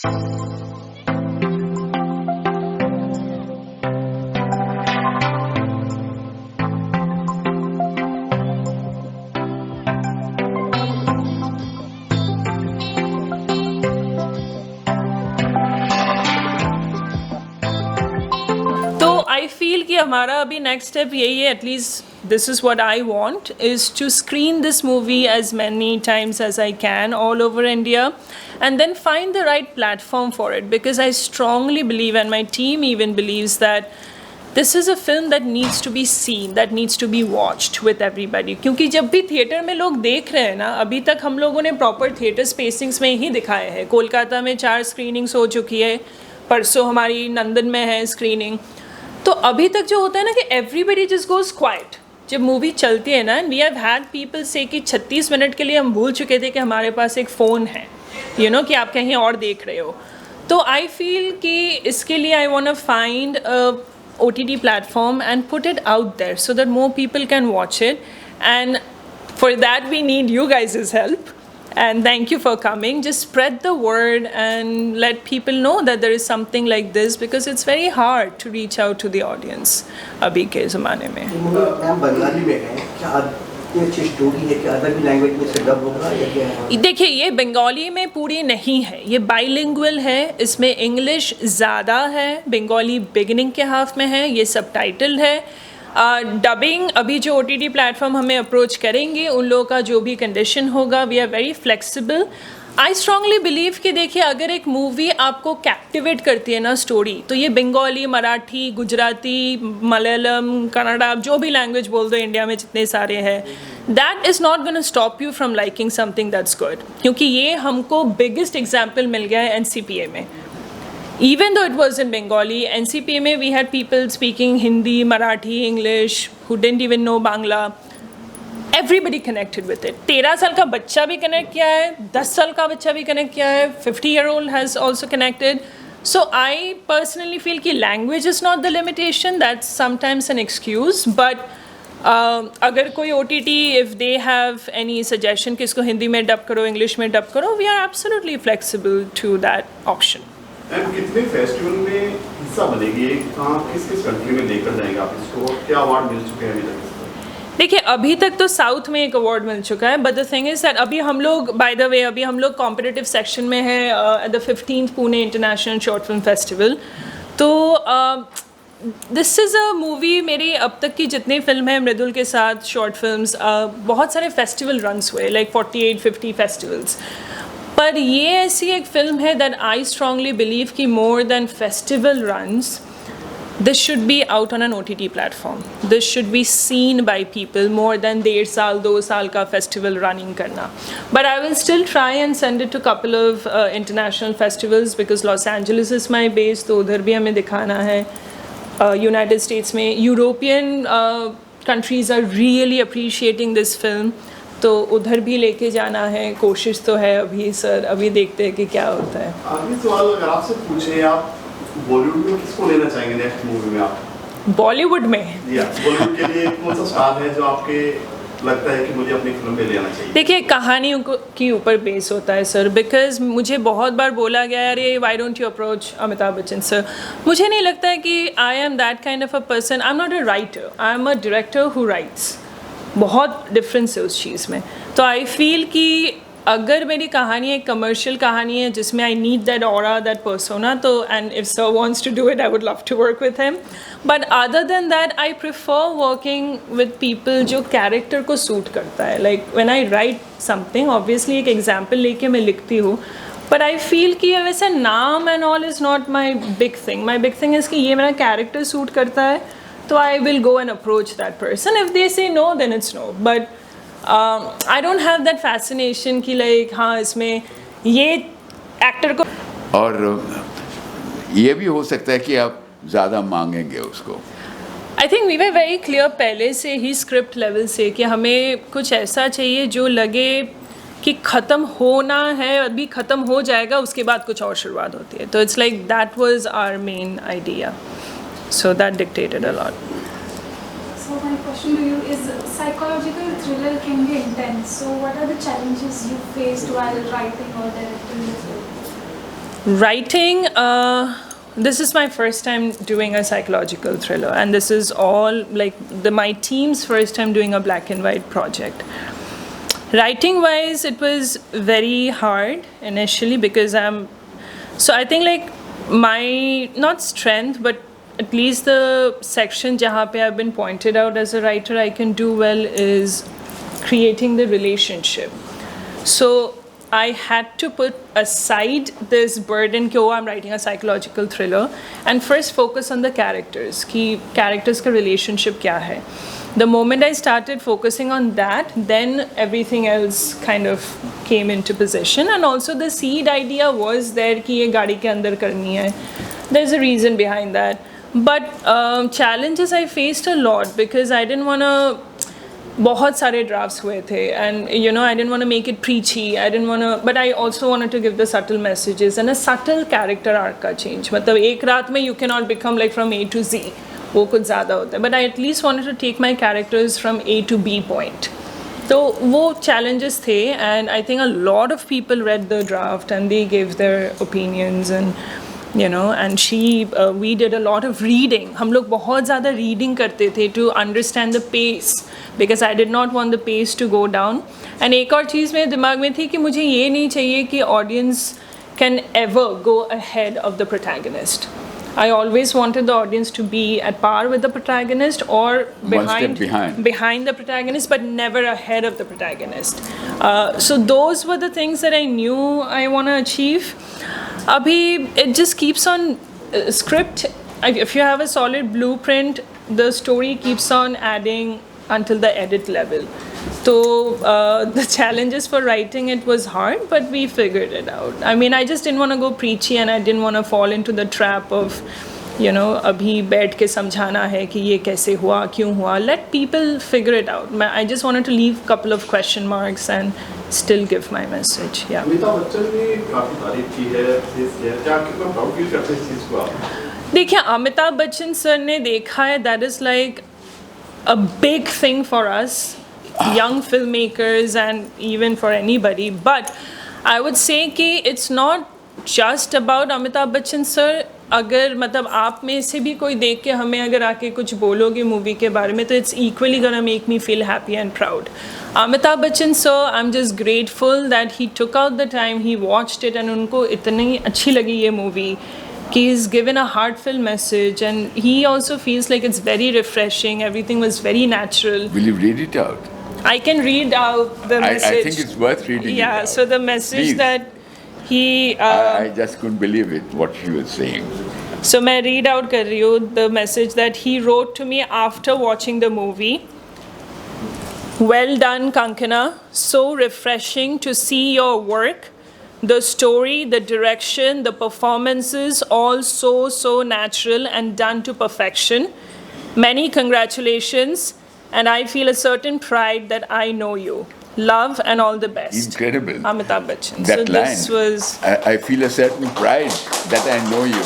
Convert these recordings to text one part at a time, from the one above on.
I feel कि हमारा अभी नेक्स्ट स्टेप यही है, at least this is what I want, is to screen this movie as many times as I can all over India and then find the right platform for it, because I strongly believe, and my team even believes, that this is a film that needs to be seen, that needs to be watched with everybody. क्योंकि जब भी theatre में लोग देख रहे हैं ना, अभी तक हम लोगों ने प्रॉपर थिएटर स्पेसिंग्स में ही दिखाए हैं. कोलकाता में 4 स्क्रीनिंग्स हो चुकी है, परसों हमारी नंदन में है स्क्रीनिंग. तो अभी तक जो होता है ना कि एवरीबडी जस्ट गोज क्वाइट जब मूवी चलती है ना. वी हैव हैड पीपल से कि 36 मिनट के लिए हम भूल चुके थे कि हमारे पास एक फ़ोन है, यू नो, कि आप कहीं और देख रहे हो. तो आई फील कि इसके लिए I want to find OTT platform and put it out there so that more people can watch it, and for that we need you guys' help. And thank you for coming. Just spread the word and let people know that there is something like this, because it's very hard to reach out to the audience अभी के ज़माने में. Ma'am Bengali में है क्या? अच्छी story है कि अदर भी लैंग्वेज में से डब होगा या क्या है? देखिए, ये बंगाली में पूरी नहीं है, ये बाइलिंगुअल है. इसमें इंग्लिश ज़्यादा है, बंगाली बिगिनिंग के हाफ में है, ये सबटाइटल है. डबिंग अभी जो OTT प्लेटफॉर्म हमें अप्रोच करेंगे उन लोगों का जो भी कंडीशन होगा, we are very flexible. I strongly believe कि देखिए, अगर एक मूवी आपको कैप्टिवेट करती है ना स्टोरी, तो ये बंगाली, मराठी, गुजराती, मलयालम, कन्नड़ा, जो भी लैंग्वेज बोल दो इंडिया में जितने सारे हैं, that is not gonna stop you from liking something that's good. क्योंकि ये हमको बिगेस्ट एग्जाम्पल मिल गया है NCPA में. Even though it was in Bengali, NCPA में we had people speaking Hindi, Marathi, English, who didn't even know Bangla. Everybody connected with it. 13 साल का बच्चा भी कनेक्ट किया है, 10 साल का बच्चा भी कनेक्ट किया है, 50-year-old has also connected. So I personally feel कि language is not the limitation. That's sometimes an excuse. But अगर कोई OTT, if they have any suggestion कि इसको हिंदी में डब करो, इंग्लिश में डब करो, we are absolutely flexible to that option. कितने फेस्टिवल में हिस्सा बनेगी, कहाँ किस किस कंट्री में लेकर जाएंगे आप इसको, क्या अवार्ड मिल चुके हैं अभी तक? देखिए, अभी तक तो साउथ में एक अवार्ड मिल चुका है, but the thing is that अभी हम लोग, बाय द वे, अभी हम लोग कॉम्पिटिटिव सेक्शन में है at the 15th Pune international short film festival. तो दिस इज़ अ मूवी, मेरी अब तक की जितनी फिल्म है मृदुल के साथ शॉर्ट फिल्म्स, बहुत सारे फेस्टिवल रन्स हुए, लाइक 48-50 फेस्टिवल्स. पर ये ऐसी एक फिल्म है दैट आई स्ट्रांगली बिलीव कि more than festival runs, this should be out on an OTT platform. This should be seen by people more than 1.5 साल 2 साल का festival running करना. But I will still try and send it to couple of international festivals, because Los Angeles is my base, तो उधर भी हमें दिखाना है. United States में, European countries are really appreciating this film, तो उधर भी लेके जाना है. कोशिश तो है अभी सर, अभी देखते हैं कि क्या होता है. आखिरी सवाल अगर आपसे पूछे, आप बॉलीवुड में किसको लेना चाहेंगे नेक्स्ट मूवी में? आप बॉलीवुड में बॉलीवुड के लिए कौन सा स्टार है जो आपके लगता है कि मुझे अपनी फिल्म में लेना चाहिए? देखिए, कहानियों के ऊपर बेस होता है सर, बिकॉज मुझे बहुत बार बोला गया, अरे why don't you approach Amitabh Bachchan sir. मुझे नहीं लगता है कि I am that kind of a person. I am not a writer, I am a director who rights. बहुत डिफरेंस है उस चीज़ में. तो आई फील कि अगर मेरी कहानी एक कमर्शियल कहानी है जिसमें I need that aura, that persona, तो and if sir wants to do it, I would love to work with him. But other than that, I prefer working with people जो कैरेक्टर को suit करता है. Like when I write something, obviously एक example लेके मैं लिखती हूँ, but I feel कि वैसे नाम and all is not my big thing. My big thing is कि ये मेरा कैरेक्टर सूट करता है, तो I will go and approach that person. If they say no, then it's no. But I don't have that fascination कि like हाँ इसमें ये एक्टर को, और ये भी हो सकता है कि आप ज़्यादा मांगेंगे उसको. I think we were very clear पहले से ही स्क्रिप्ट लेवल से कि हमें कुछ ऐसा चाहिए जो लगे कि ख़त्म होना है, अभी ख़त्म हो जाएगा, उसके बाद कुछ और शुरुआत होती है. तो it's like that was our main idea, so that dictated a lot. So my question to you is, psychological thriller can be intense. So what are the challenges you faced while writing or directing this film? Writing, this is my first time doing a psychological thriller, and this is all like my team's first time doing a black and white project. Writing wise, it was very hard initially because I think like my, not strength, but at least the section jahan pe I've been pointed out as a writer I can do well is creating the relationship. So I had to put aside this burden कि I'm writing a psychological thriller and first focus on the characters कि characters का relationship क्या है. The moment I started focusing on that, then everything else kind of came into position, and also the seed idea was there कि ये गाड़ी के अंदर करनी है. There's a reason behind that, but challenges I faced a lot because I didn't want to. बहुत सारे drafts हुए थे and you know I didn't want to make it preachy, but I also wanted to give the subtle messages and a subtle character arc का change. मतलब एक रात में you cannot become like from A to Z, वो कुछ ज़्यादा होता है, but I at least wanted to take my characters from A to B point. तो वो challenges थे and I think a lot of people read the draft and they gave their opinions and you know, and we did a lot of reading. हम लोग बहुत ज़्यादा reading करते थे to understand the pace because I did not want the pace to go down. And एक और चीज़ मेरे दिमाग में थी कि मुझे ये नहीं चाहिए कि audience can ever go ahead of the protagonist. I always wanted the audience to be at par with the protagonist or behind the protagonist, but never ahead of the protagonist. So those were the things that I knew I want to achieve. Abhi, it just keeps on script. If you have a solid blueprint, the story keeps on adding until the edit level. So the challenges for writing it was hard, but we figured it out. I mean, I just didn't want to go preachy and I didn't want to fall into the trap of, you know, abhi baith ke samjhana hai ki ye kaise hua, kyun hua. Let people figure it out. I just wanted to leave a couple of question marks and still give my message. Yeah. Amitabh Bachchan ने काफी तारीफ की है, क्या कितना proud feel करते हैं इस चीज को आप? देखिए, अमिताभ बच्चन सर ने देखा है, that is like a big thing for us young filmmakers and even for anybody, but I would say कि it's not just about Amitabh Bachchan sir. अगर मतलब आप में से भी कोई देख के हमें अगर आके कुछ बोलोगे मूवी के बारे में तो it's equally gonna make me feel happy and proud. Amitabh Bachchan sir, I'm just grateful that he took out the time, he watched it and उनको इतनी अच्छी लगी ये movie. He's given a heartfelt message and he also feels like it's very refreshing. Everything was very natural. Will you read it out? I can read out the message. I think it's worth reading. Yeah, it out. So the message Please. that he... I just couldn't believe it, what she was saying. So मैं read out कर रही हूँ the message that he wrote to me after watching the movie. Well done, Kankana. So refreshing to see your work. The story, the direction, the performances, all so natural and done to perfection. Many congratulations. And I feel a certain pride that I know you. Love and all the best. Incredible. Amitabh Bachchan. That so line. This was... I feel a certain pride that I know you.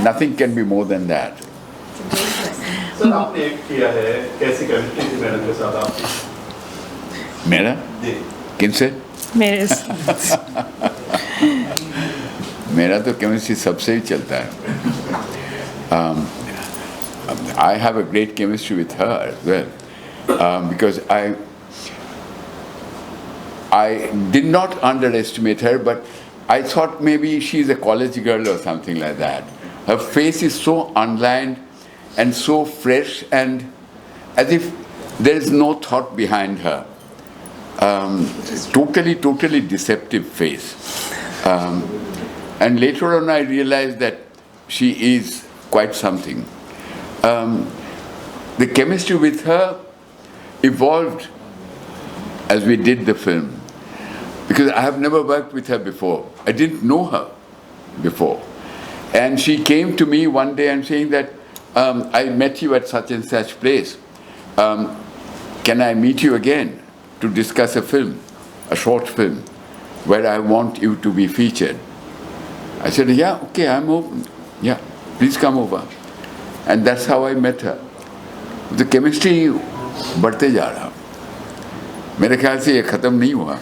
Nothing can be more than that. Sir आपने एक किया है, कैसी chemistry थी madam के साथ आपकी? मेरा? जी। किनसे? मेरे मेरा तो केमिस्ट्री सबसे ही चलता है. I have a great chemistry with her as well, because I did not underestimate her, but I thought maybe she's a college girl or something like that. Her face is so unlined and so fresh and as if there is no thought behind her. Totally deceptive face. And later on I realized that she is quite something. The chemistry with her evolved as we did the film, because I have never worked with her before. I didn't know her before. And she came to me one day and saying that, I met you at such and such place. Can I meet you again to discuss a film, a short film, where I want you to be featured? I said, yeah, okay, I'm open. Yeah, please come over. And that's how I met her. The chemistry बढ़ते जा रहा. मेरे ख्याल से ये खत्म नहीं हुआ.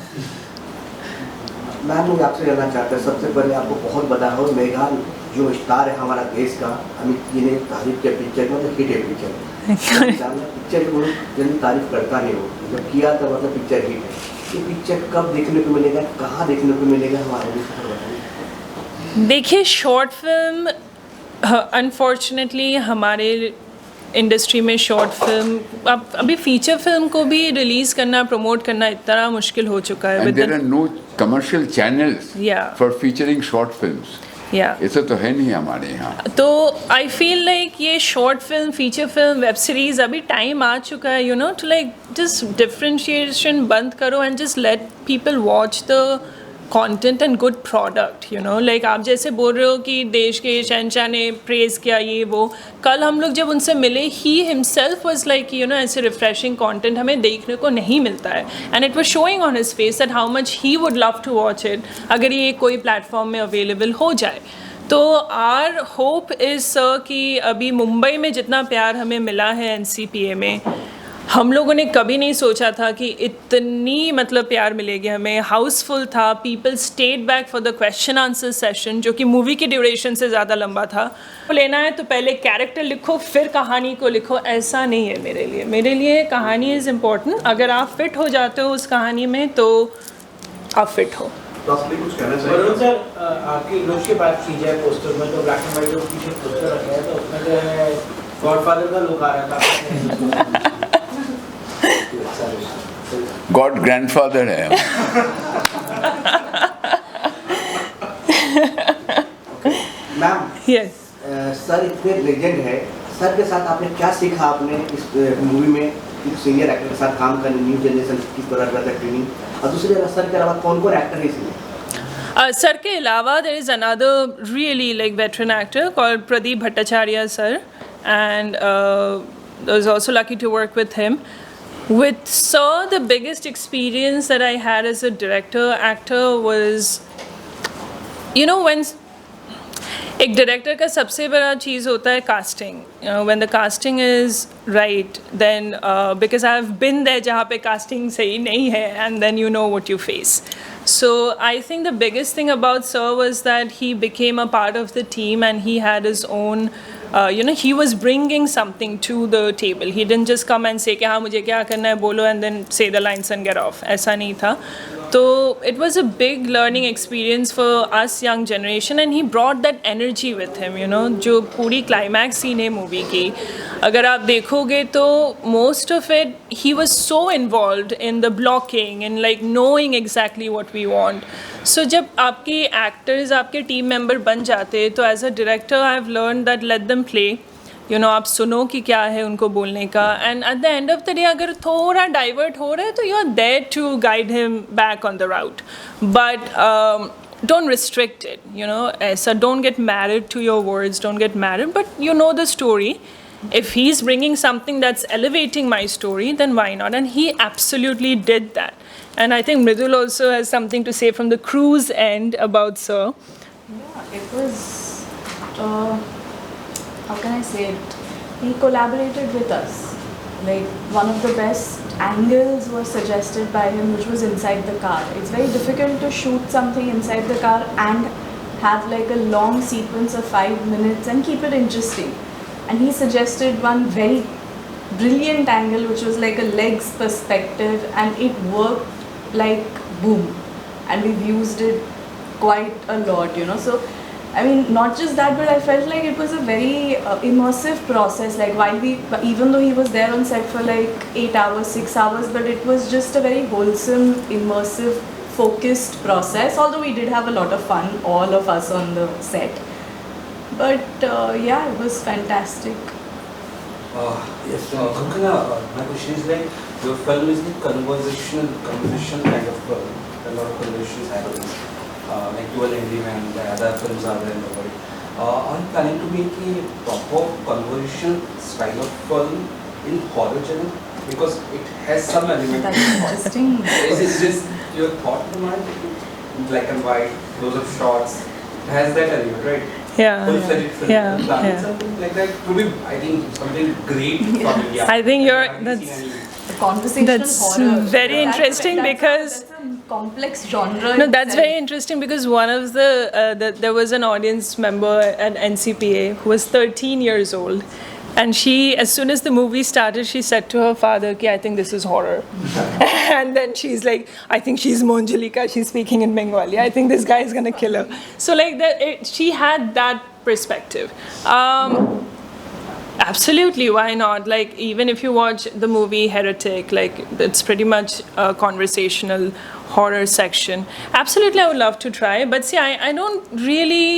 मैम मैं आपसे जानना चाहता हूँ, सबसे पहले आपको बहुत बता हो मेघा जो स्टार है हमारा देश का, अमित जी ने तारीफ किया पिक्चर में, मतलब हिट है पिक्चर। पिक्चर की बहुत जल्दी तारीफ करता नहीं हो, जब किया तो मतलब पिक्चर हिट है। ये पिक्चर कब देखने को मिलेगा, कहाँ देखने को मिलेगा, हमारे लिए बताइए। देखिए, शॉर्ट फिल्म अनफॉर्चुनेटली हमारे इंडस्ट्री में शॉर्ट फिल्म, अब अभी फीचर फिल्म को भी रिलीज़ करना, प्रमोट करना इतना मुश्किल हो चुका है। And there are no commercial channels Yeah. for featuring short films. ऐसा तो है नहीं हमारे यहाँ। तो आई फील लाइक ये short film, feature film, web series, अभी टाइम आ चुका है, you know, to like just differentiation बंद करो and just let people watch the content and good product, you know. Like आप जैसे बोल रहे हो कि देश के शहंशाह ने प्रेज़ किया ये वो, कल हम लोग जब उनसे मिले, he himself was like, you know, ऐसे रिफ्रेशिंग कंटेंट हमें देखने को नहीं मिलता है, and it was showing on his face that how much he would love to watch it अगर ये कोई प्लेटफॉर्म में अवेलेबल हो जाए। तो आर होप इज़ सर कि अभी मुंबई में जितना प्यार हमें मिला है NCPA में, हम लोगों ने कभी नहीं सोचा था कि इतनी मतलब प्यार मिलेगी हमें। हाउसफुल था, people stayed back for the question answer session, जो कि मूवी की ड्यूरेशन से ज़्यादा लंबा था। लेना है तो पहले कैरेक्टर लिखो फिर कहानी को लिखो, ऐसा नहीं है मेरे लिए। मेरे लिए कहानी इज़ इम्पॉर्टेंट, अगर आप फिट हो जाते हो उस कहानी में तो आप फिट हो। कुछ कहना वरुण चाहिए? सर, आपकी लुक की बात की जाए पोस्टर में, तो ब्लैक एंड व्हाइट जो पीछे पोस्टर रखा है तो उसमें जो है गॉडफादर का लुक आ रहा था। गॉड ग्रैंडफादर है। मैम यस सर इतने लेजेंड है, सर के साथ आपने क्या सीखा आपने इस मूवी में, एक सीनियर एक्टर के साथ काम करने, न्यू जनरेशन किस तरह करता है ट्रेनिंग, और दूसरी जगह सर के अलावा कौन कौन एक्टर है इसमें? सर के अलावा there is another really like veteran actor called Pradeep Bhattacharya sir, and I was also lucky to work with him. With Sir, the biggest experience that I had as a actor was, you know, when एक director का सबसे बड़ा चीज़ होता है casting. When the casting is right then, because I have been there जहाँ पे casting सही नहीं है, and then you know what you face. So I think the biggest thing about Sir was that he became a part of the team and he had his own, you know, he was bringing something to the table. He didn't just come and say कि हाँ मुझे क्या करना है बोलो and then say the lines and get off. ऐसा नहीं था। तो it was a big learning experience for us young generation and he brought that energy with him, you know, जो पूरी climax scene है मूवी की, अगर आप देखोगे तो most of it he was so involved in the blocking and like knowing exactly what we want. So जब आपके actors आपके team member बन जाते हैं तो as a director I have learned that let them play. You know, आप सुनो कि क्या है उनको बोलने का, and at the end of the day अगर थोड़ा डाइवर्ट हो रहा है तो you are there to guide him back on the route, but don't restrict it, you know, so don't get married to your words, don't get married, but you know the story. If he's bringing something that's elevating my story, then why not? And he absolutely did that. And I think Mridul also has something to say from the crew's end about Sir. Yeah, it was, how can I say it? He collaborated with us. Like, one of the best angles was suggested by him, which was inside the car. It's very difficult to shoot something inside the car and have like a long sequence of 5 minutes and keep it interesting. And he suggested one very brilliant angle, which was like a legs perspective, and it worked like boom. And we've used it quite a lot, you know. So I mean, not just that, but I felt like it was a very immersive process. Like, even though he was there on set for like 8 hours, 6 hours, but it was just a very wholesome, immersive, focused process. Although we did have a lot of fun, all of us on the set. But yeah, it was fantastic. Yes, Kankana, my question is like, your film is the conversation kind of film. A lot of conversations happen. Like Dual Ending and the other films are there in the world. Are you planning to make a proper conversation style of film in horror genre? Because it has some element That's interesting. Is it just your thought in mind? Black and white, close-up shots, it has that element, right? Yeah. Full-fledged film. Yeah, Planning yeah. something like that to be, I think, something great from India. I think I haven't seen that's The conversational That's horror. very interesting because- That's a complex genre. No, that's itself. very interesting because one of there was an audience member at NCPA who was 13 years old, and she, as soon as the movie started, she said to her father, "Okay, I think this is horror," and then she's like, "I think she's Monjalika. She's speaking in Bengali. I think this guy is gonna kill her." So like she had that perspective. Absolutely, why not? Like, even if you watch the movie Heretic, like, it's pretty much a conversational horror section. Absolutely, I would love to try. But see, I don't really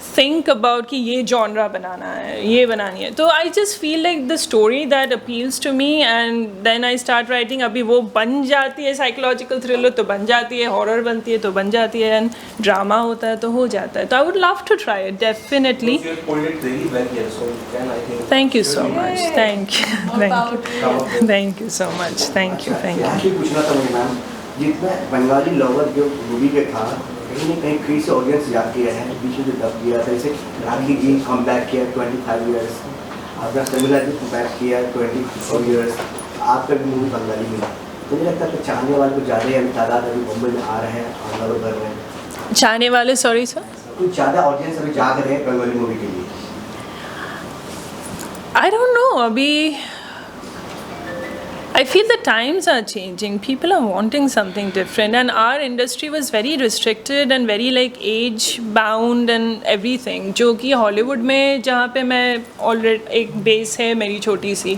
think about कि ये genre बनाना है, ये बनानी है. So I just feel like the story that appeals to me, and then I start writing. अभी वो बन जाती है psychological thriller तो बन जाती है, horror बनती है तो बन जाती है, and drama होता है तो हो जाता है. So I would love to try it, definitely. You have pulled it really well here, so you can, I think. Thank you so much. Thank you. Thank you. Thank you so much. Thank you. Thank you. आखिर पूछना था मुझे ma'am, जितना Bengali lover जो movie के था, कहीं ना कहीं फिर से ऑडियंस याद किया है, बीच में जो दब किया था, जैसे राखी जी कम बैक किया 25 ईयर्स, आपका समीला जी कम बैक किया 24 ईयर्स, आपका भी मूवी बंगाली में। मुझे लगता है कि चाहने वाले को ज़्यादा अभी तादाद अभी मुंबई में आ रहे हैं और लवर कर रहे हैं। चाहने वाले, सॉरी सर, कुछ ज़्यादा ऑडियंस अभी जाग रहे हैं बंगाली मूवी के लिए। I don't know. Abhi, I feel the times are changing. People are wanting something different, and our industry was very restricted and very like age bound and everything. जो कि Hollywood में जहाँ पे मैं already एक base है मेरी छोटी सी,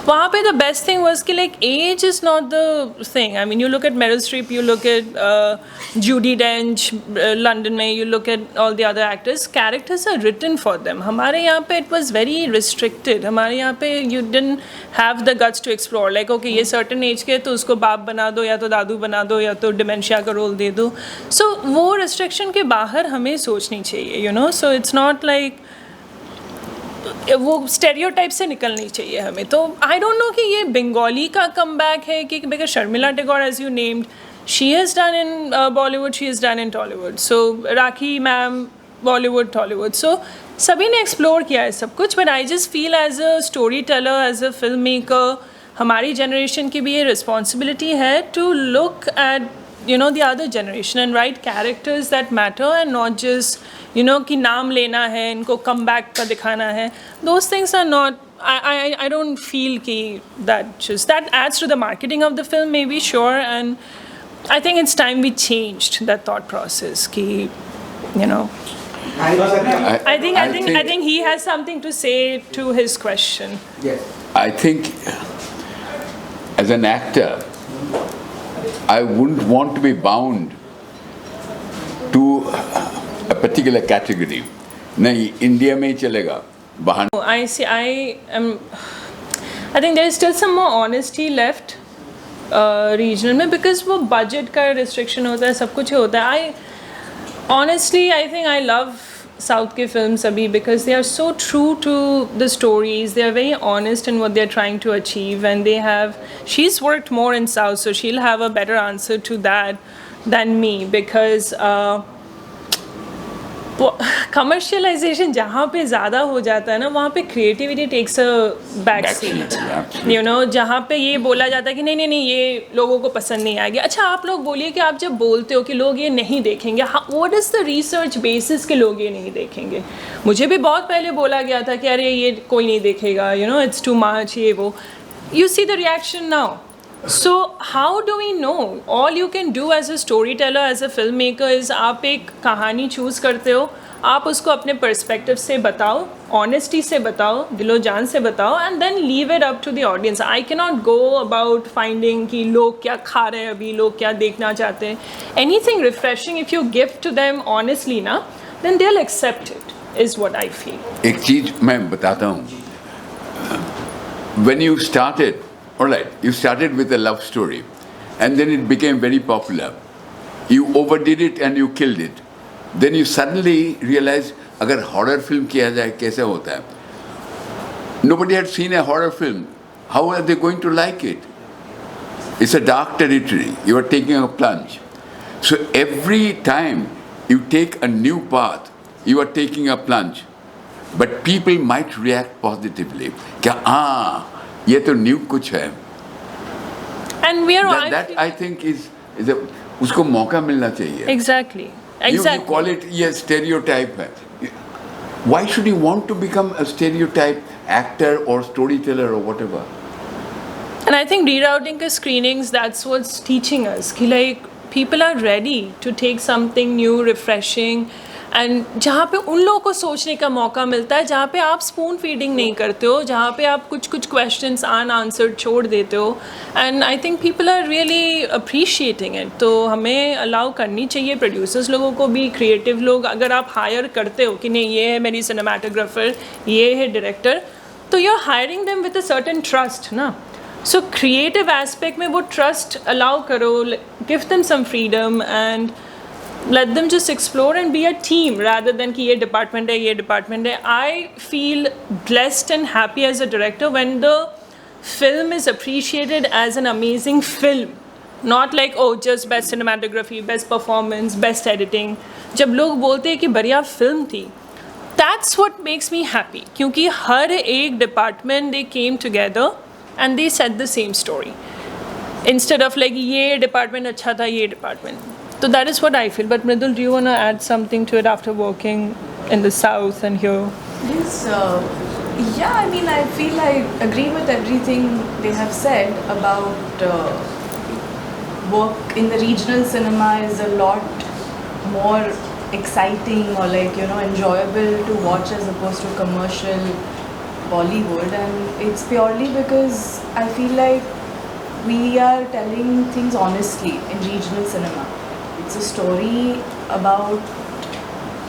वहाँ पे the best thing was कि like age is not the thing. I mean, you look at Meryl Streep, you look at Judi Dench, London में, you look at all the other actors. Characters are written for them. हमारे यहाँ पे it was very restricted. हमारे यहाँ पे you didn't have the guts to explore. Like okay, ये certain age के तो उसको बाप बना दो या तो दादू बना दो या तो डिमेंशिया का रोल दे दो. सो वो रिस्ट्रिक्शन के बाहर हमें सोचनी चाहिए, you know. So it's not like वो स्टेरियोटाइप से निकलनी चाहिए हमें. तो आई डोंट नो कि ये बंगाली का कमबैक है कि because Sharmila Tagore, as you named, she has done in Bollywood, she has done in Tollywood. So Rakhi ma'am Bollywood, Tollywood. So सभी ने एक्सप्लोर किया है सब कुछ. But I just feel as a storyteller, as a filmmaker, हमारी जनरेशन की भी ये रिस्पॉन्सिबिलिटी है to look at you know the other generation and write characters that matter and not just you know कि नाम लेना है, इनको comeback का दिखाना है. Those things are not, I don't feel कि that adds to the marketing of the film maybe, sure, and I think it's time we changed that thought process कि you know. I think he has something to say to his question. Yes. I think as an actor, I wouldn't want to be bound to a particular category. नहीं, India में ही चलेगा, बाहर. I think there is still some more honesty left regional में, because वो budget का restriction होता है, सब कुछ होता है. Honestly, I think I love South के films अभी because they are so true to the stories. They are very honest in what they are trying to achieve, and she's worked more in South, so she'll have a better answer to that than me, because commercialization जहाँ पे ज़्यादा हो जाता है ना, वहाँ पे creativity takes a back seat. You know, जहाँ पे ये बोला जाता है कि नहीं ये लोगों को पसंद नहीं आएगी. अच्छा, आप लोग बोलिए कि आप जब बोलते हो कि लोग ये नहीं देखेंगे, what is the research basis कि लोग ये नहीं देखेंगे? मुझे भी बहुत पहले बोला गया था कि अरे ये कोई नहीं देखेगा, you know, it's too much, ये वो. You see the reaction now. So how do we know? All you can do as a storyteller, as a filmmaker is आप एक कहानी चूज़ करते हो, आप उसको अपने पर्सपेक्टिव से बताओ, ऑनेस्टी से बताओ, दिलो जान से बताओ, and then leave it up to the audience. I can not go about finding कि लोग क्या खा रहे हैं अभी, लोग क्या देखना चाहते हैं. Anything refreshing if you give to them honestly ना, then they will accept it, is what I feel. एक चीज मैं बताता हूँ. When you started, all right, you started with a love story, and then it became very popular. You overdid it and you killed it. Then you suddenly realized, अगर horror film किया जाए कैसे होता है? Nobody had seen a horror film. How are they going to like it? It's a dark territory. You are taking a plunge. So every time you take a new path, you are taking a plunge. But people might react positively. क्या ये तो new कुछ है. And we are That I think is a उसको मौका मिलना चाहिए. Exactly. You Exactly. call it ये stereotype है. Why should you want to become a stereotype actor or storyteller or whatever? And I think rerouting the screenings, that's what's teaching us. कि like people are ready to take something new, refreshing, and जहाँ पे उन लोगों को सोचने का मौका मिलता है, जहाँ पे आप स्पून फीडिंग नहीं करते हो, जहाँ पे आप कुछ क्वेश्चंस अनआंसर्ड छोड़ देते हो, and I think people are really appreciating it. तो हमें अलाउ करनी चाहिए प्रोड्यूसर्स लोगों को भी, क्रिएटिव लोग. अगर आप हायर करते हो कि नहीं ये है मेरी सिनेमाटोग्राफर, ये है डायरेक्टर, तो you are hiring them with a certain trust ना. सो क्रिएटिव एस्पेक्ट में वो ट्रस्ट अलाउ करो, give them some freedom and let them just explore and be a team rather than कि ये department है, ये department है. I feel blessed and happy as a director when the film is appreciated as an amazing film, not like oh just best cinematography, best performance, best editing. जब लोग बोलते हैं कि बढ़िया film थी, that's what makes me happy. क्योंकि हर एक department they came together and they said the same story instead of like ये department अच्छा था, ये department. So that is what I feel. But Mridul, do you want to add something to it after working in the South and here? Yes, yeah, I mean, I feel I agree with everything they have said about work in the regional cinema is a lot more exciting or like, you know, enjoyable to watch as opposed to commercial Bollywood. And it's purely because I feel like we are telling things honestly in regional cinema. It's a story about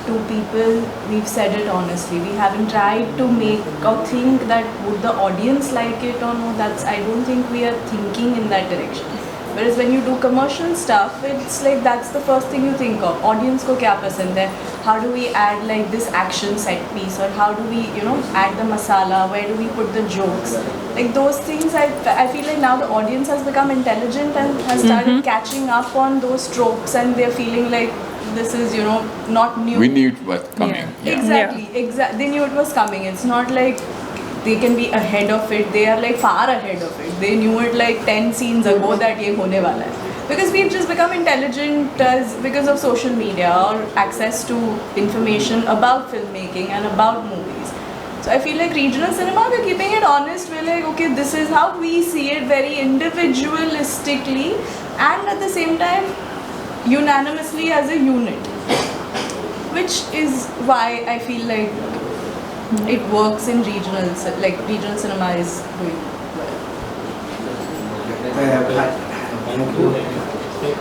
two people. We've said it honestly. We haven't tried to make or think that would the audience like it or no. That's, I don't think we are thinking in that direction. Whereas when you do commercial stuff, it's like that's the first thing you think of. Audience को क्या पसंद है? How do we add like this action set piece, or how do we, you know, add the masala? Where do we put the jokes? Like those things, I feel like now the audience has become intelligent and has started catching up on those tropes, and they're feeling like this is, you know, not new. We knew it was coming. Yeah. Exactly, exactly. They knew it was coming. It's not like they can be ahead of it. They are like far ahead of it. They knew it like 10 scenes ago that ये होने वाला है. Because we've just become intelligent because of social media or access to information about filmmaking and about movies. So I feel like regional cinema, we're keeping it honest. We're like, okay, this is how we see it, very individualistically, and at the same time, unanimously as a unit. Which is why I feel like it works in regional, like regional cinema is doing well.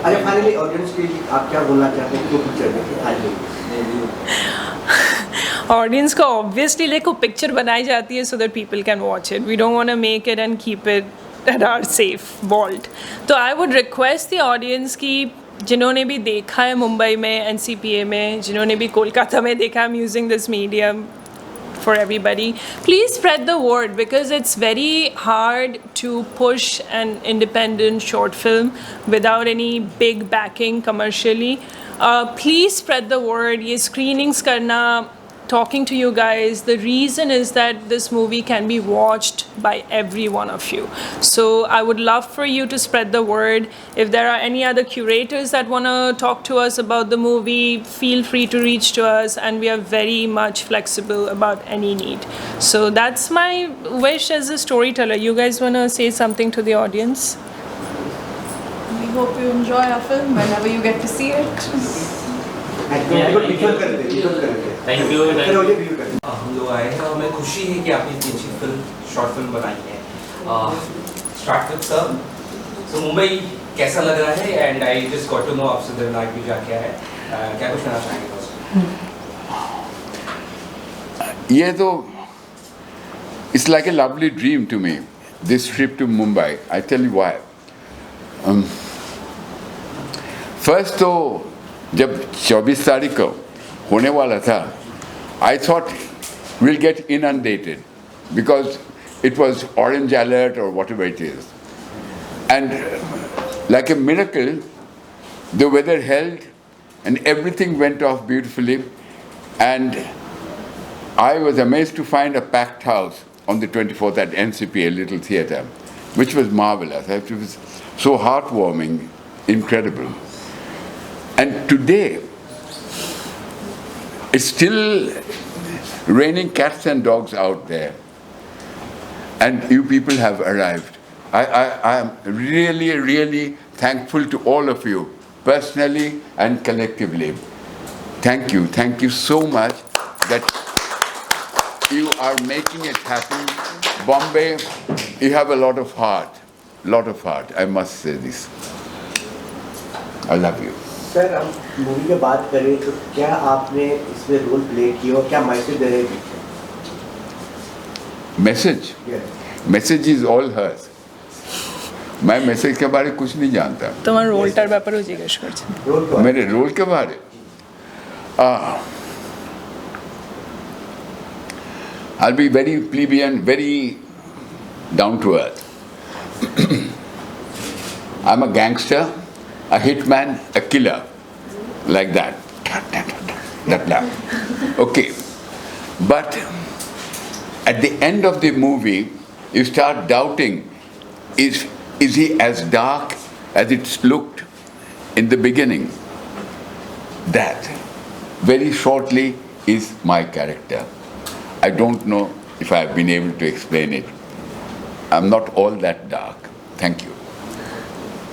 अच्छा, finally audience के लिए आप क्या बोलना चाहते हैं? क्यों picture देखिए आज ऑडियंस को ऑब्वियसली देखो पिक्चर बनाई जाती है so that people can watch it. We don't want to make it and keep it at our safe vault. तो I would request the audience कि जिन्होंने भी देखा है मुंबई में NCPA में, जिन्होंने भी कोलकाता में देखा, I'm using this medium for everybody, please spread the word because it's very hard to push an independent short film without any big backing commercially. Please spread the word. Ye screenings karna, talking to you guys. The reason is that this movie can be watched by every one of you. So I would love for you to spread the word. If there are any other curators that want to talk to us about the movie, feel free to reach to us, and we are very much flexible about any need. So that's my wish as a storyteller. You guys want to say something to the audience? We hope you enjoy our film whenever you get to see it. Thank you. हम लोग आए हैं और हमें खुशी है कि आपने इतनी अच्छी फिल्म, शॉर्ट फिल्म बनाई है. Start with sir. So Mumbai कैसा लग रहा है? And I just got to know आपसे दिलनाग भी जाके आए. क्या कुछ कहना चाहेंगे बस? ये तो it's like a lovely dream to me, this trip to Mumbai. I tell you why. First तो जब 24 तारीख को होने वाला था, I thought we'll get inundated because it was orange alert or whatever it is. And like a miracle, the weather held and everything went off beautifully. And I was amazed to find a packed house on the 24th at NCPA Little Theatre, which was marvelous. It was so heartwarming, incredible. And today, it's still raining cats and dogs out there. And you people have arrived. I am really, really thankful to all of you, personally and collectively. Thank you so much that you are making it happen. Bombay, you have a lot of heart, I must say this. I love you. Sir, हम movie की बात करें तो क्या आपने इसमें role play किया और क्या मैसेज दे रहे हैं? Message? Message is all hers. मैं मैसेज के बारे में कुछ नहीं जानता. তোমার রোলটার ব্যাপারেও জিজ্ঞেস করছি. मेरे रोल के बारे? I'll be very plebeian, very down to earth. I'm a gangster, a hitman, a killer, like that. Okay, but at the end of the movie, you start doubting: is he as dark as it's looked in the beginning? That very shortly is my character. I don't know if I've been able to explain it. I'm not all that dark. Thank you.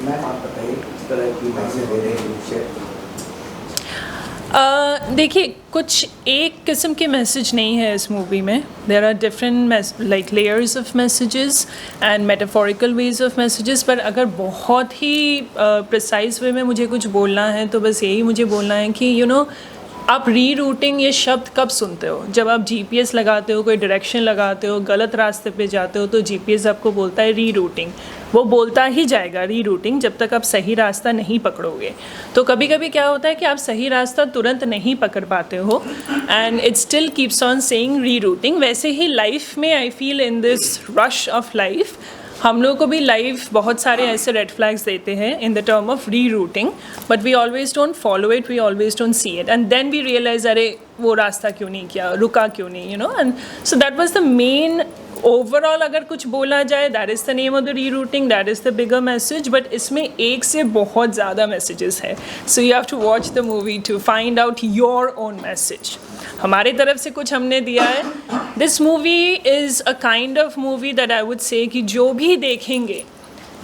Ma'am, आप बताइए किस तरह की message दे रहे हैं? देखिए, कुछ एक किस्म के मैसेज नहीं है इस मूवी में. There are different like layers of messages and metaphorical ways of messages. पर अगर बहुत ही प्रिसाइज वे में मुझे कुछ बोलना है तो बस यही मुझे बोलना है कि आप री रूटिंग ये शब्द कब सुनते हो? जब आप GPS लगाते हो, कोई डायरेक्शन लगाते हो, गलत रास्ते पे जाते हो तो GPS आपको बोलता है री रूटिंग. वो बोलता ही जाएगा री रूटिंग जब तक आप सही रास्ता नहीं पकड़ोगे. तो कभी कभी क्या होता है कि आप सही रास्ता तुरंत नहीं पकड़ पाते हो and it still keeps on saying री रूटिंग. वैसे ही लाइफ में I feel in this rush of life हम लोगों को भी लाइफ बहुत सारे ऐसे रेड फ्लैग्स देते हैं in the term of rerouting, but we always don't follow it, we always don't see it and then we realise अरे वो रास्ता क्यों नहीं किया, रुका क्यों नहीं, and so that was the main overall. अगर कुछ बोला जाए that is the name of the rerouting, that is the bigger message. But इसमें एक से बहुत ज़्यादा मैसेजेस है. So you have to watch the movie to find out your own message. हमारे तरफ से कुछ हमने दिया है. This movie is a kind of movie that I would say कि जो भी देखेंगे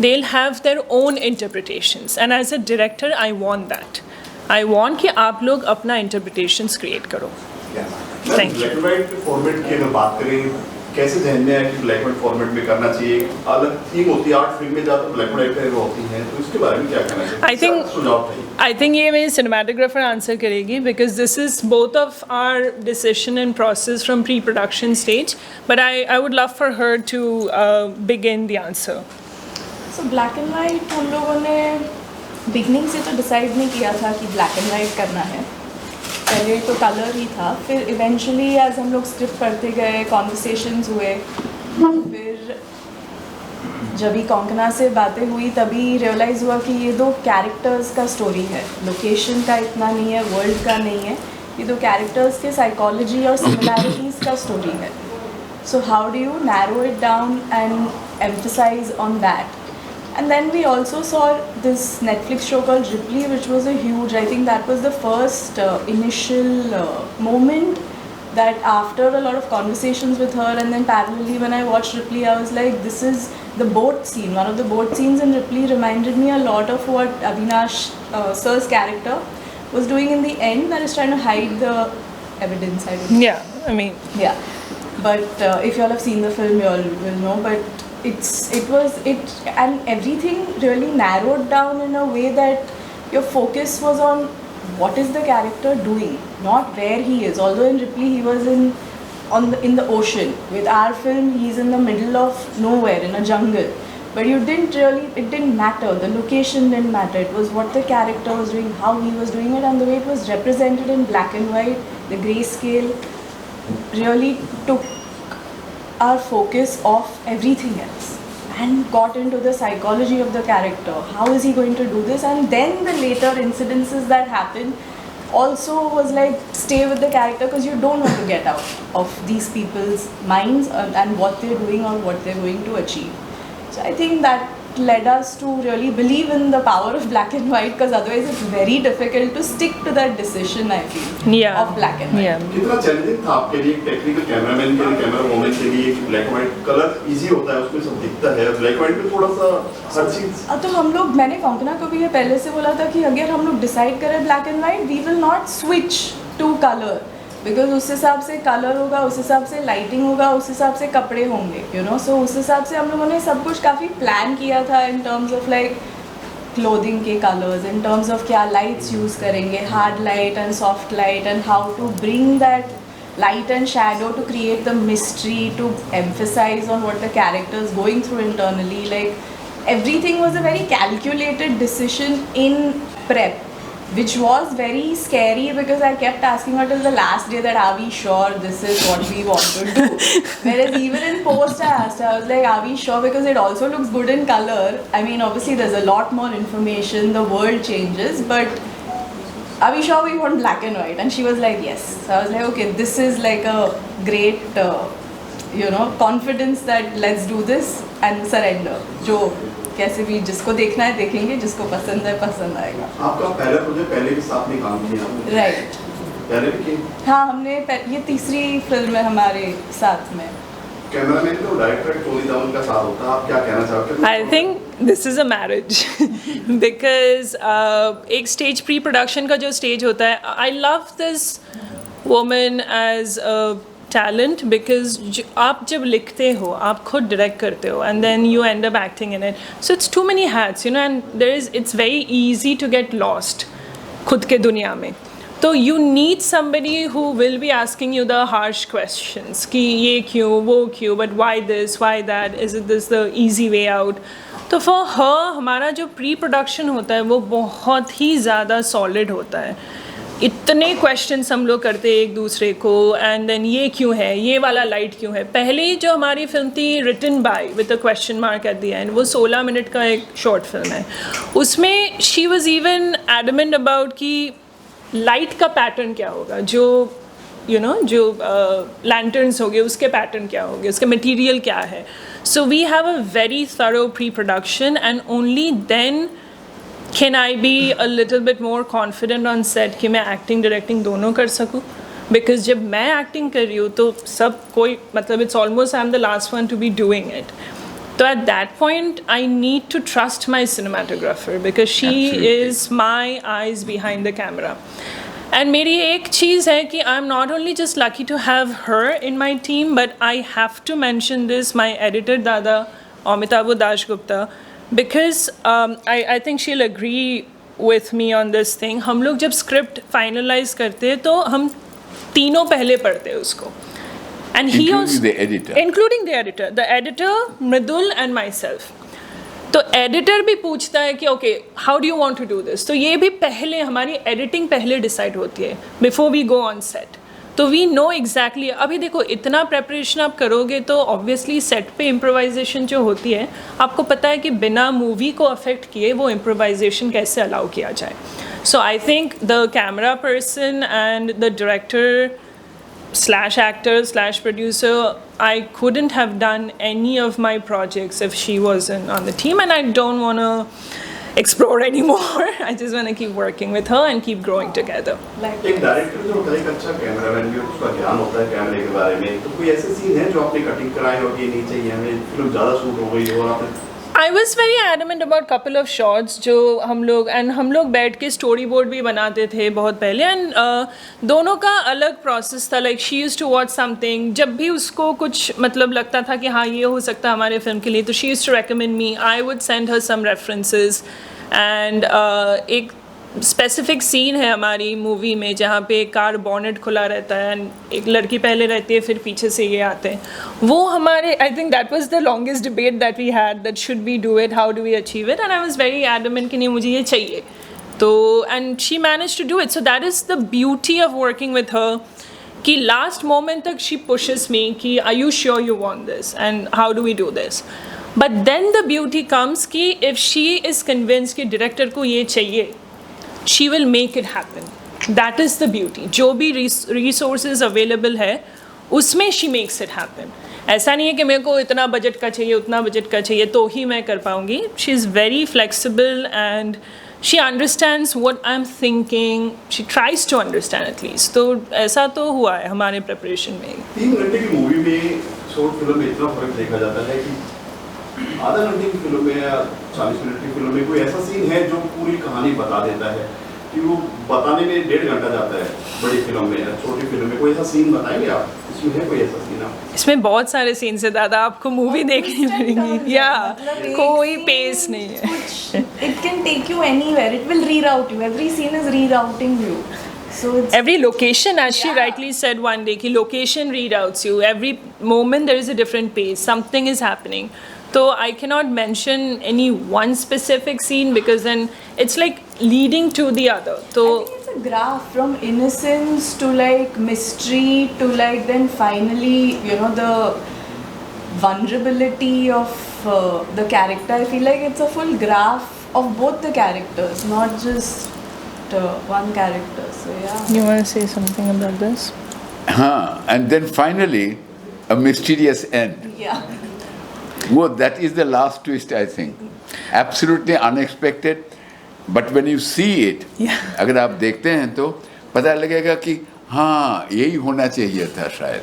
they will have their own interpretations and as a director I want that. I want कि आप लोग अपना इंटरप्रिटेशंस क्रिएट करो. Thank you. Black and white format की अगर बात करें, कैसे ध्यान में है कि ब्लैक एंड व्हाइट फॉर्मेट में करना चाहिए? अलग थीम होती है, आर्ट फिल्म में ज़्यादा ब्लैक एंड व्हाइट होती हैं, तो इसके बारे में क्या कहना चाहिए? आई थिंक ये मेरी सिनेमाटोग्राफर आंसर करेगी because this is both of our decision and process from pre production stage, but I would love for her to begin the answer. So black and white हम लोगों ने बिगनिंग से तो decide नहीं किया था कि ब्लैक एंड वाइट करना है. पहले तो कलर ही था, फिर इवेंचुअली एज हम लोग स्क्रिप्ट पढ़ते गए, कॉन्वर्सेशंस हुए, फिर जब भी कोंकणा से बातें हुई तभी रियलाइज़ हुआ कि ये दो कैरेक्टर्स का स्टोरी है. लोकेशन का इतना नहीं है, वर्ल्ड का नहीं है. ये दो कैरेक्टर्स के साइकोलॉजी और सिमिलैरिटीज़ का स्टोरी है. So how do you narrow it down and emphasize on that? And then we also saw this Netflix show called Ripley, which was a huge, I think that was the first initial moment that after a lot of conversations with her and then parallelly when I watched Ripley, I was like, this is the boat scene. One of the boat scenes in Ripley reminded me a lot of what Avinash sir's character was doing in the end, that is trying to hide the evidence. Yeah. But if you all have seen the film, you all will know. But it and everything really narrowed down in a way that your focus was on what is the character doing, not where he is. Although in Ripley he was in the ocean, with our film he's in the middle of nowhere in a jungle. But it didn't matter. The location didn't matter. It was what the character was doing, how he was doing it, and the way it was represented in black and white. The grayscale really took our focus off everything else and got into the psychology of the character. How is he going to do this? And then the later incidences that happened also was like, stay with the character because you don't want to get out of these people's minds and what they're doing or what they're going to achieve. So I think that led us to really believe in the power of black and white, because otherwise it's very difficult to stick to that decision, I feel, Yeah. of black and white. Yeah. कितना challenging था आपके लिए technical cameraman के लिए, camera woman के लिए कि black white colour easy होता है, उसमें सब दिखता है, ब्लैक व्हाइट में थोड़ा सा हर चीज। तो हम लोग, मैंने कंगना को भी ये पहले से बोला था कि अगर हम लोग डिसाइड करें black and white, we will not switch to colour, बिकॉज उस हिसाब से कलर होगा, उस हिसाब से लाइटिंग होगा, उस हिसाब से कपड़े होंगे, यू नो। सो उस हिसाब से हम लोगों ने सब कुछ काफ़ी प्लान किया था in terms of like clothing के कलर्स, इन टर्म्स ऑफ क्या लाइट्स यूज़ करेंगे, hard light and soft light, and how to bring that light and shadow to create the mystery, to emphasize on what the character is going through internally. Like everything was a very calculated decision in prep, which was very scary because I kept asking her till the last day that are we sure this is what we want to do. Whereas even in post I asked her, I was like, are we sure, because it also looks good in color. I mean obviously there's a lot more information, the world changes, but are we sure we want black and white? And she was like, yes. So I was like, okay, this is like a great, you know, confidence that let's do this and surrender. जो कैसे भी जिसको देखना है देखेंगे, जिसको पसंद है पसंद आएगा। आपका पहला प्रोजेक्ट पहले के साथ में काम किया आपने? Right. पहले भी किए? हाँ, हमने ये तीसरी फिल्म है हमारे साथ में। कैमरामैन तो डायरेक्टर टोनी धवन का साथ होता है, आप क्या कहना चाहते हैं? I think this is a marriage because एक स्टेज प्री प्रोडक्शन का जो स्टेज होता है, I love this woman as a talent because आप जब लिखते हो, आप खुद डायरेक्ट करते हो and then you end up acting in it. So it's too many hats, you know, and it's very easy to get lost खुद के दुनिया में. तो you need somebody who will be asking you the harsh questions कि ये क्यों, वो क्यों, but why this, why that, is it this the easy way out? तो for her हमारा जो प्री प्रोडक्शन होता है वो बहुत ही ज़्यादा सॉलिड होता है. इतने क्वेश्चंस हम लोग करते हैं एक दूसरे को, एंड देन ये क्यों है, ये वाला लाइट क्यों है. पहले ही जो हमारी फिल्म थी written by with a question mark at the end, वो 16 मिनट का एक शॉर्ट फिल्म है. उसमें she was even adamant about कि लाइट का पैटर्न क्या होगा, जो यू नो जो लैंटर्न्स हो गए उसके पैटर्न क्या होंगे, उसके मटेरियल क्या है. So we have a very thorough pre production and only then can I be a little bit more confident on set कि मैं एक्टिंग डायरेक्टिंग दोनों कर सकूँ. बिकॉज जब मैं एक्टिंग कर रही हूँ तो सब कोई मतलब it's almost I am the last one to be doing it. So at that point, I need to trust my cinematographer because she is my eyes behind the camera. And मेरी एक चीज़ है कि I'm not only just lucky to have her in my team, but I have to mention this, my editor Dada, Amitabh Dasgupta, because I think she'll agree with me on this thing. हम लोग जब script finalize करते हैं तो हम तीनों पहले पढ़ते हैं उसको. And he including the editor. Including the editor, Mridul and myself. तो एडिटर भी पूछता है कि okay how do you want to do this. तो ये भी पहले हमारी एडिटिंग पहले डिसाइड होती है before we go on set. तो वी नो एग्जैक्टली. अभी देखो इतना प्रेपरेशन आप करोगे तो ऑब्वियसली सेट पे इम्प्रोवाइजेशन जो होती है, आपको पता है कि बिना मूवी को अफेक्ट किए वो इम्प्रोवाइजेशन कैसे अलाउ किया जाए. So I think the camera person and the director / actor / producer, I couldn't have done any of my projects if she wasn't on the team, and I don't want to explore anymore. I just want to keep working with her and keep growing together. एक director जो होता है, एक अच्छा cameraman भी उसका ज्ञान होता है कैमरे के बारे में. तो कोई ऐसे सीन है जो आपने कटिंग कराए हो कि नहीं चाहिए हमें, फिल्म ज़्यादा शूट हो गई हो और आपने I was very adamant about couple of shots जो हम लोग बैठ के स्टोरी बोर्ड भी बनाते थे बहुत पहले, एंड दोनों का अलग प्रोसेस था. Like she used to watch something, जब भी उसको कुछ मतलब लगता था कि हाँ ये हो सकता है हमारे फिल्म के लिए, तो she used to recommend me. I would send her some references. And एक स्पेसिफिक सीन है हमारी मूवी में जहाँ पे कार बॉनेट खुला रहता है एंड एक लड़की पहले रहती है, फिर पीछे से ये आते हैं. वो हमारे I think that was the longest debate that we had, that should we do it, how do we achieve it, and I was very adamant कि नहीं मुझे ये चाहिए. तो and she manage to do it. So that is the beauty of working with her कि last moment तक she pushes me कि are you sure you want this and how do we do this. But then the beauty comes कि if she is convince कि director को ये चाहिए, she will make it happen. That is the beauty. जो भी resources available है उसमें she makes it happen. ऐसा नहीं है कि मेरे को इतना बजट का चाहिए, उतना बजट का चाहिए तो ही मैं कर पाऊँगी. She is very flexible and she understands what I'm thinking. She tries to understand at least. तो ऐसा तो हुआ है हमारे प्रिपरेशन में. 3 घंटे की मूवी में शॉर्ट फिल्म में इतना फर्क देखा जाता है कि आधा घंटे की फिल्म में या 40 मिनट की फिल्म में कोई ऐसा सीन है जो पूरी कहानी बता देता है कि वो बताने में 1.5 घंटा जाता है. बड़ी फिल्म में या छोटी फिल्म में कोई ऐसा सीन बताएंगे आप? इसमें है कोई ऐसा सीन आप? इसमें बहुत सारे सीन्स है दादा, आपको मूवी देखनी पड़ेगी. या कोई पेस नहीं है. It can take you anywhere. It will reroute you. Every scene is rerouting you. So it's Every location, as she rightly said one day, कि location reroutes you. Every moment there is a different pace. Something is happening. So I cannot mention any one specific scene because then it's like leading to the other. So I think it's a graph from innocence to like mystery to like then finally, you know, the vulnerability of the character. I feel like it's a full graph of both the characters, not just one character. So yeah. you want to say something about this? And then finally, a mysterious end. Yeah. Well, that is the last twist, I think. Absolutely unexpected. But when you see it, अगर आप देखते हैं तो पता लगेगा कि हाँ यही होना चाहिए था शायद.